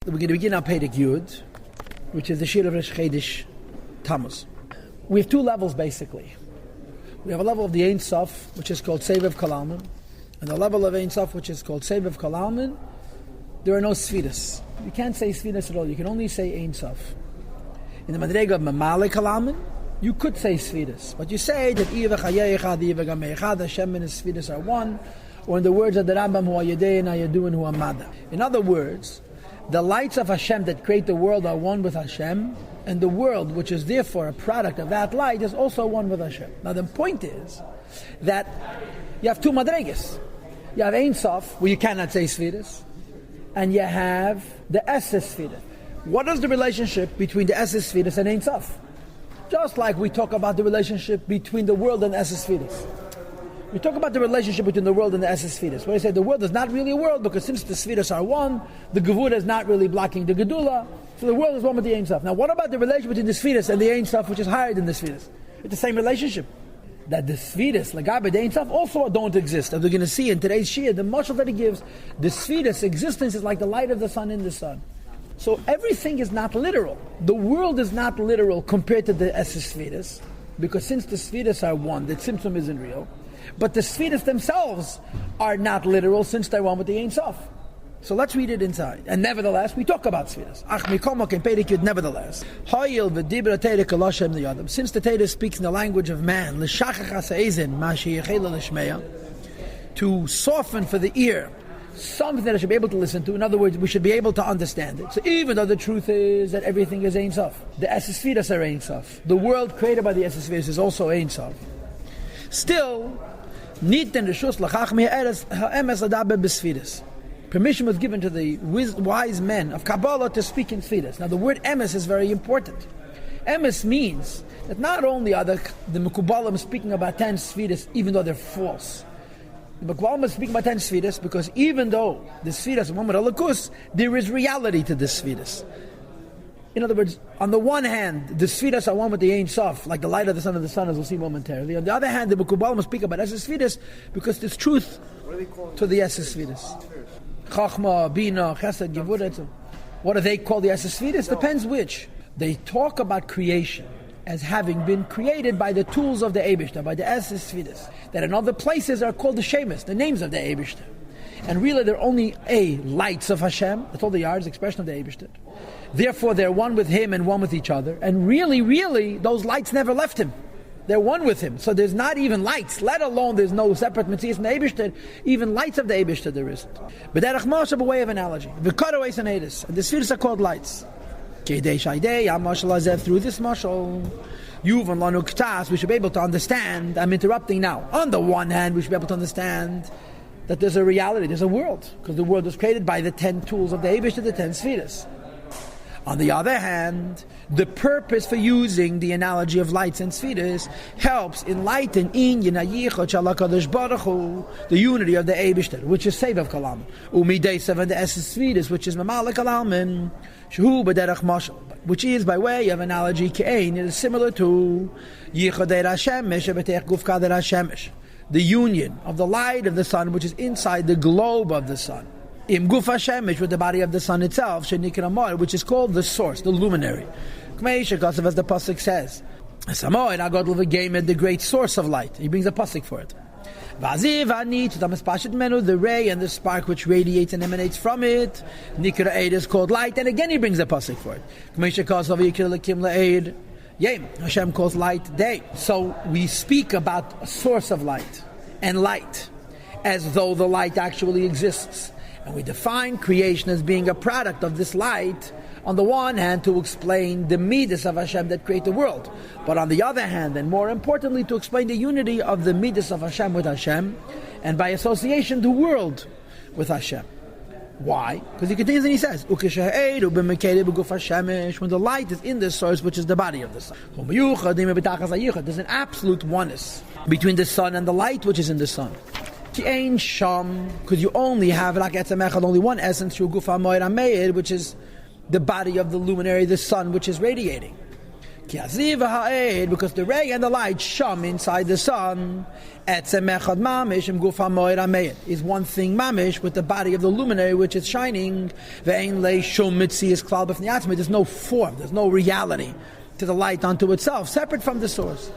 We're going to begin on Perek Yud, which is the Shir of Rosh Chodesh Tamuz. We have two levels basically. We have a level of the Ein Sof, which is called Sevev Kalalman, and the level of Ein Sof, which is called Sevev Kalalman. There are no Sfiras. You can't say Sfiras at all. You can only say Ein Sof. In the Madrega of Mamale Kalalman, you could say Sfiras, but you say that Hashem and his Sfiras are one, or in the words of the Rambam, Hu Ayedei and Ayedun Hu Amada. In other words, the lights of Hashem that create the world are one with Hashem, and the world, which is therefore a product of that light, is also one with Hashem. Now the point is that you have two madregas. You have Ein Sof, where you cannot say Sfiras, and you have the Esses Sfiras. What is the relationship between the Esses Sfiras and Ein Sof? Just like we talk about the relationship between the world and the Esses Sfiras. We talk about the relationship between the world and the Esses Sfiras, where I say the world is not really a world, because since the Sfiras are one, the Gevura is not really blocking the Gedula, so the world is one with the Ein Sof. Now what about the relationship between the Sfiras and the Ein Sof, which is higher than the Sfiras? It's the same relationship. That the Sfiras, Lagabe, the Ein Sof, also don't exist. As we're going to see in today's Shia, the mashal that he gives, the Sfiras' existence is like the light of the sun in the sun. So everything is not literal. The world is not literal compared to the Esses Sfiras, because since the Sfiras are one, the Tzimtzum isn't real. But the Sfiras themselves are not literal since they're one with the Ein Sof. So let's read it inside. And nevertheless, we talk about Sfiras. Nevertheless. Since the Torah speaks in the language of man, to soften for the ear something that I should be able to listen to. In other words, we should be able to understand it. So even though the truth is that everything is Ein Sof, the Esses Sfiras are Ein Sof, the world created by the Esses Sfiras is also Ein Sof, still, permission was given to the wise men of Kabbalah to speak in Sfiras. Now the word emes is very important. Emes means that not only are the Mekubalim speaking about 10 Sfiras even though they're false. The Mekubalim is speaking about 10 Sfiras because even though the Sfiras are one with Alakus, there is reality to the Sfiras. In other words, on the one hand, the Sfiras are one with the Ein Sof, like the light of the sun and the sun, as we'll see momentarily. On the other hand, the Mekubalim speak about Esses Sfiras because there's truth to the Esses Sfiras. Chachma, Bina, Chesed, Gevurah. What do they call the Esses Sfiras? Depends which. They talk about creation as having been created by the tools of the Eibishter, by the Esses Sfiras, that in other places are called the Shemus, the names of the Eibishter. And really they're only lights of Hashem. That's all they are, is the expression of the Eibishter. Therefore they're one with Him and one with each other. And really, those lights never left Him. They're one with Him. So there's not even lights, let alone there's no separate Metzias from the Eibishter. Even lights of the Eibishter there isn't. But Derech Moshe, by way of analogy, the V'karaweis and Eidus, and the Sfiras are called lights. Through this mashal, Yuvan Lanu Ktas, we should be able to understand. I'm interrupting now. On the one hand, we should be able to understand that there's a reality, there's a world, because the world was created by the 10 tools of the Eibishter, the 10 Sfiras. On the other hand, the purpose for using the analogy of lights and Sfiras helps enlighten in Yinayichot Shalakadosh Baruch Hu, the unity of the Eibishter, which is Sevev Kalalman, Umideisav and the Esses Sfiras, which is Mamale Kalalman, Shehu B'derech Mashal, which is by way of analogy Kein, it is similar to Yichodei Rashemesh Betech Gufkader Rashemesh, the union of the light of the sun, which is inside the globe of the sun. Im Guf Hashemesh, with the body of the sun itself, Shenikra Moed, which is called the source, the luminary. As the pasuk says, Samoed Agod Levagemed, the great source of light. He brings a pasuk for it. Vaziv Ani Tutamas Pashit Menu, the ray and the spark which radiates and emanates from it. Nikra Eid is called light, and again he brings a pasuk for it. Hashem calls light day. So we speak about a source of light and light as though the light actually exists. And we define creation as being a product of this light, on the one hand to explain the midas of Hashem that create the world, but on the other hand, and more importantly, to explain the unity of the midas of Hashem with Hashem, and by association the world with Hashem. Why? Because he continues and he says, when the light is in the source, which is the body of the sun. There's an absolute oneness between the sun and the light, which is in the sun. Because you only have only one essence through Gufa Moed HaMeir, which is the body of the luminary, the sun, which is radiating. Because the ray and the light shum inside the sun is one thing mamish with the body of the luminary which is shining. There's no form, there's no reality to the light unto itself, separate from the source.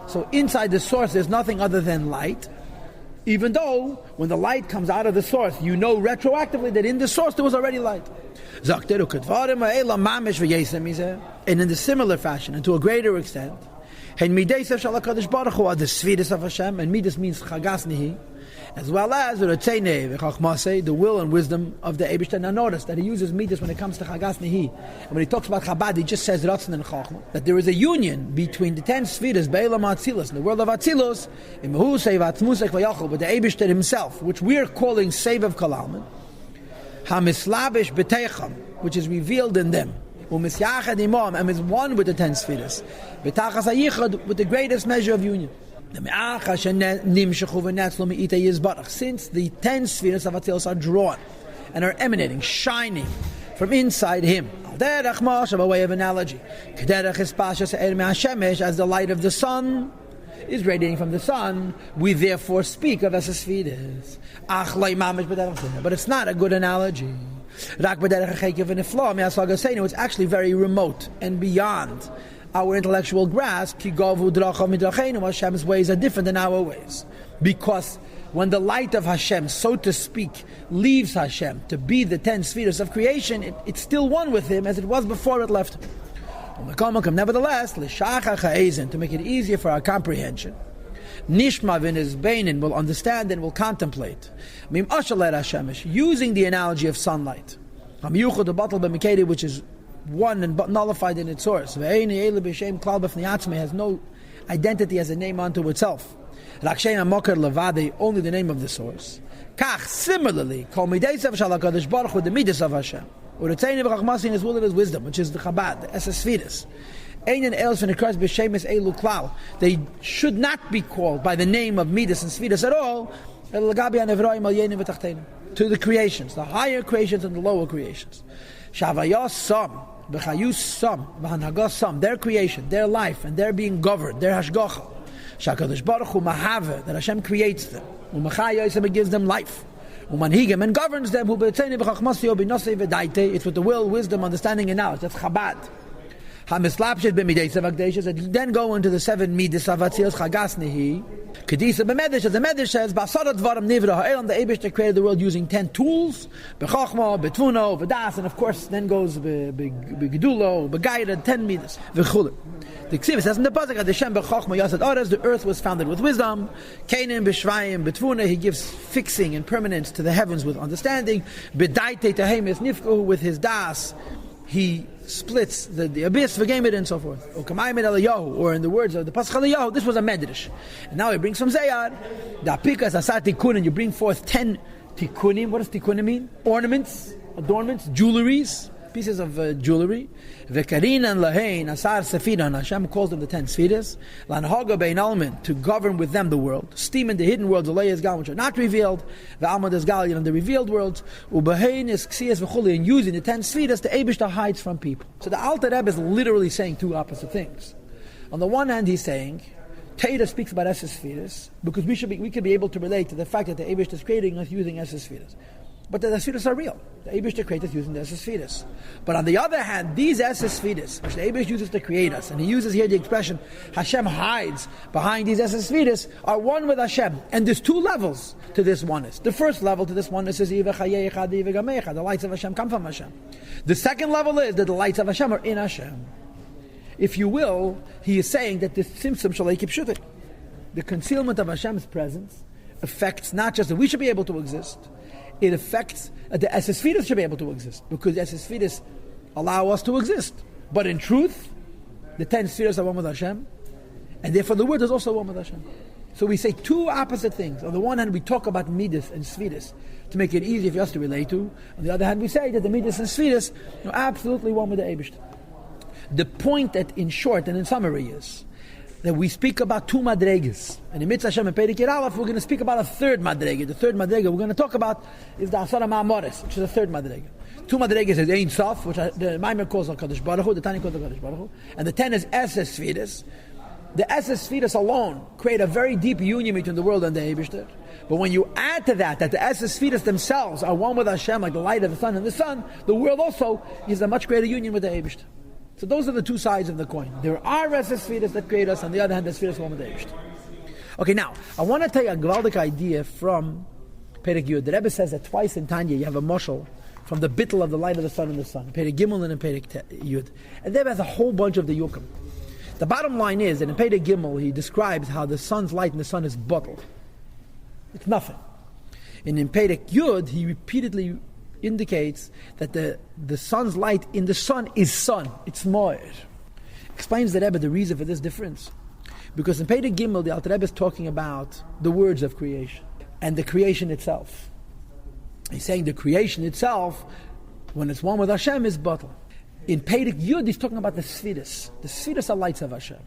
So inside the source there's nothing other than light, even though when the light comes out of the source, you know retroactively that in the source there was already light. And in the similar fashion, and to a greater extent, the svidus of Hashem, and midas means chagas nihi, as well as the will and wisdom of the Eibishter. Now notice that he uses midas when it comes to chagas nihi. And when he talks about Chabad, he just says ratzon and chachma. That there is a union between the 10 svidus, be'elam atzilus, in the world of atzilus, with the Eibishter himself, which we are calling Sevav Kalalman, hamislabish b'teicham, which is revealed in them, and is one with the 10 spheres, with the greatest measure of union. Since the 10 spheres of Atzilus are drawn and are emanating, shining from inside him, by way of analogy, as the light of the sun is radiating from the sun, we therefore speak of as a spheres. But it's not a good analogy. It's actually very remote and beyond our intellectual grasp. Hashem's ways are different than our ways. Because when the light of Hashem, so to speak, leaves Hashem to be the 10 spheres of creation, it's still one with him as it was before it left him. Nevertheless, to make it easier for our comprehension, Nishma v'nis beinin will understand and will contemplate. Using the analogy of sunlight, which is one and nullified in its source, has no identity as a name unto itself. Only the name of the source. Similarly, with the midas of Hashem, or the Tanya b'chachmas in his will and his wisdom, which is the Chabad, the Esesfidas. They should not be called by the name of Midas and Sfidas at all, to the creations, the higher creations and the lower creations. Their creation, their life, and their being governed, their hashgacha. That Hashem creates them. And gives them life. And governs them. It's with the will, wisdom, understanding, and knowledge. That's Chabad. That then go into the 7 midas of Atzilus chagas nehi. Kedisa b'medrash, as the medrash says, b'asarat dvarim nivra ha'elam, the Eibishter created the world using 10 tools, b'chachma, b'tvuno, b'das, and of course then goes b'gedulo, b'gaira, 10 midas, v'chule. The Ksiv says in the pasuk, Hashem b'chachma yasad aras, the earth was founded with wisdom, Canaan b'shvayim, b'tvuna, he gives fixing and permanence to the heavens with understanding, b'daite tahemis nifku, with his das, he splits the abyss, v'gamid, and so forth. Or in the words of the Pasuk Eliyahu, this was a medrash. And now he brings from Zayar, the apikas asar tikkunim, you bring forth 10 tikkunim. What does tikkunim mean? Ornaments, adornments, jewelries, pieces of jewelry. V'karin and lahain asar sefiran, Hashem calls them the 10 spheres. Lanhaga bein almin, to govern with them the world. Steam in the hidden worlds, the layers gal, which are not revealed. V'almad is gal, in the revealed worlds. Ubehain is ksias v'chuli, and using the 10 spheres, the Eibishter hides from people. So the Alter Rebbe is literally saying two opposite things. On the one hand, he's saying, Torah speaks about Esses spheres, because we could be able to relate to the fact that the Eibishter is creating us using Esses spheres. But the Esses are real. The Eibishter created us using the Esses. But on the other hand, these Esses, which the Eibishter uses to create us, and he uses here the expression, Hashem hides behind these Esses, are one with Hashem. And there's 2 levels to this oneness. The first level to this oneness is the lights of Hashem come from Hashem. The second level is that the lights of Hashem are in Hashem. If you will, he is saying that this Simsum Shalei Kipshutik, the concealment of Hashem's presence, affects not just that we should be able to exist, it affects the Esesfidas should be able to exist, because the Esesfidas allow us to exist. But in truth, the 10 spheres are one with Hashem, and therefore the word is also one with Hashem. So we say 2 opposite things. On the one hand, we talk about Midas and Sfidas to make it easier for us to relate to. On the other hand, we say that the Midas and Sfidas are absolutely one with the Eibishter. The point that, in short and in summary, is that we speak about 2 madregas. And in Mitzvah Hashem and Perikir Aleph, we're going to speak about a 3rd madrega. The 3rd madrega we're going to talk about is the Asara Ma'amoris, which is the 3rd madrega. Two madregas is Ein Sof, which the Maimer calls HaKadosh Baruch Hu, the Tanya calls HaKadosh Baruch Hu, and the 10 is Esses Sfiris. The Esses Sfiris alone create a very deep union between the world and the Eibishter. But when you add to that the Esses Sfiris themselves are one with Hashem, like the light of the sun and the sun, the world also is a much greater union with the Eibishter. So those are the two sides of the coin. There are Esses Sfiris that create us, on the other hand, the Sfiris one with the Eibishter. Okay, now, I want to tell you a gewaldic idea from Perek Yud. The Rebbe says that twice in Tanya you have a moshel from the bittel of the light of the sun and the sun, Perek Gimel and in Perek Yud. And there has a whole bunch of the yukim. The bottom line is that in Perek Gimel he describes how the sun's light in the sun is bottled. It's nothing. And in Perek Yud he repeatedly indicates that the sun's light in the sun is sun. It's moed. Explains the Rebbe the reason for this difference. Because in Perek Gimel the Alter Rebbe is talking about the words of creation and the creation itself. He's saying the creation itself, when it's one with Hashem, is bottled. In Perek Yud, he's talking about the Sfiris. The Sfiris are lights of Hashem.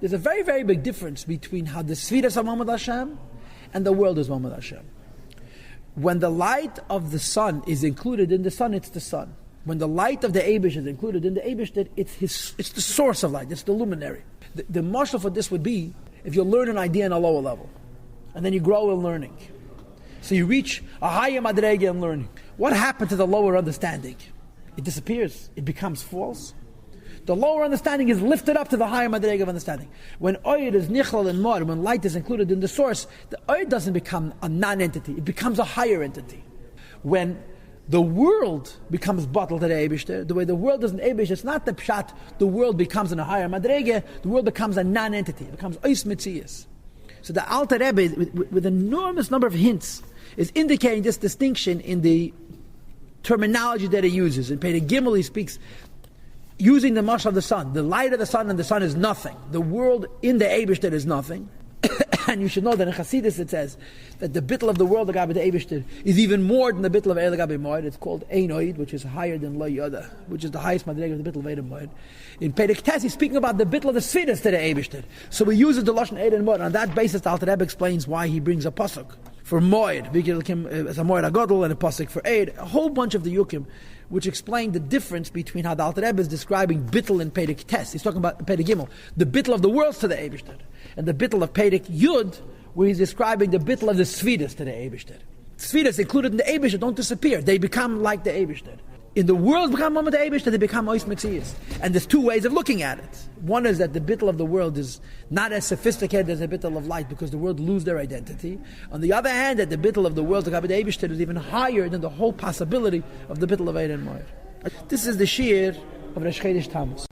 There's a very, very big difference between how the Sfiris are one with Hashem and the world is one with Hashem. When the light of the sun is included in the sun, it's the sun. When the light of the Eibush is included in the Eibush, it's the source of light, it's the luminary. The marshal for this would be if you learn an idea on a lower level, and then you grow in learning. So you reach a higher madrega in learning. What happened to the lower understanding? It disappears. It becomes false. The lower understanding is lifted up to the higher madrega of understanding. When oid is nichlal and mar, when light is included in the source, the oid doesn't become a non-entity. It becomes a higher entity. When the world becomes bottled at the Eibishter, the way the world is an Eibish, it's not the pshat, the world becomes in a higher madrega, the world becomes a non-entity. It becomes ois mitzias. So the Alter Rebbe, with enormous number of hints, is indicating this distinction in the terminology that he uses. In Perek Gimel he speaks using the mashal of the sun. The light of the sun and the sun is nothing. The world in the Eibishter is nothing. And you should know that in Chassidus it says that the bittel of the world, the Gabi the Eibishter, is even more than the bittel of Eil Gabi Moed. It's called Einoid, which is higher than Lo Yoda, which is the highest madrega of the bittel of Eid Moed. In Perek Tes, he's speaking about the bittel of the Sfiris to the Eibishter. So he uses the Lashon Eid and Moed. On that basis, the Alter Rebbe explains why he brings a pasuk for Moed, as a Moed Agadol, and a pasuk for Eid. A whole bunch of the Yukim, which explain the difference between how the Alter Rebbe is describing bittel in Perek Tes. He's talking about Perek Gimel, the bittel of the worlds to the Eibishter, and the bittel of Perek Yud, where he's describing the bittel of the Sfiris to the Eibishter. Sfiris included in the Eibishter don't disappear. They become like the Eibishter. In the world become one with the Eibishter, they become ois mitzias. And there's two ways of looking at it. One is that the bittel of the world is not as sophisticated as the bittel of light because the world lose their identity. On the other hand, that the bittel of the world, the Eibishter, is even higher than the whole possibility of the bittel of Eid and Moed. This is the shear of Rosh Chodesh Tamuz.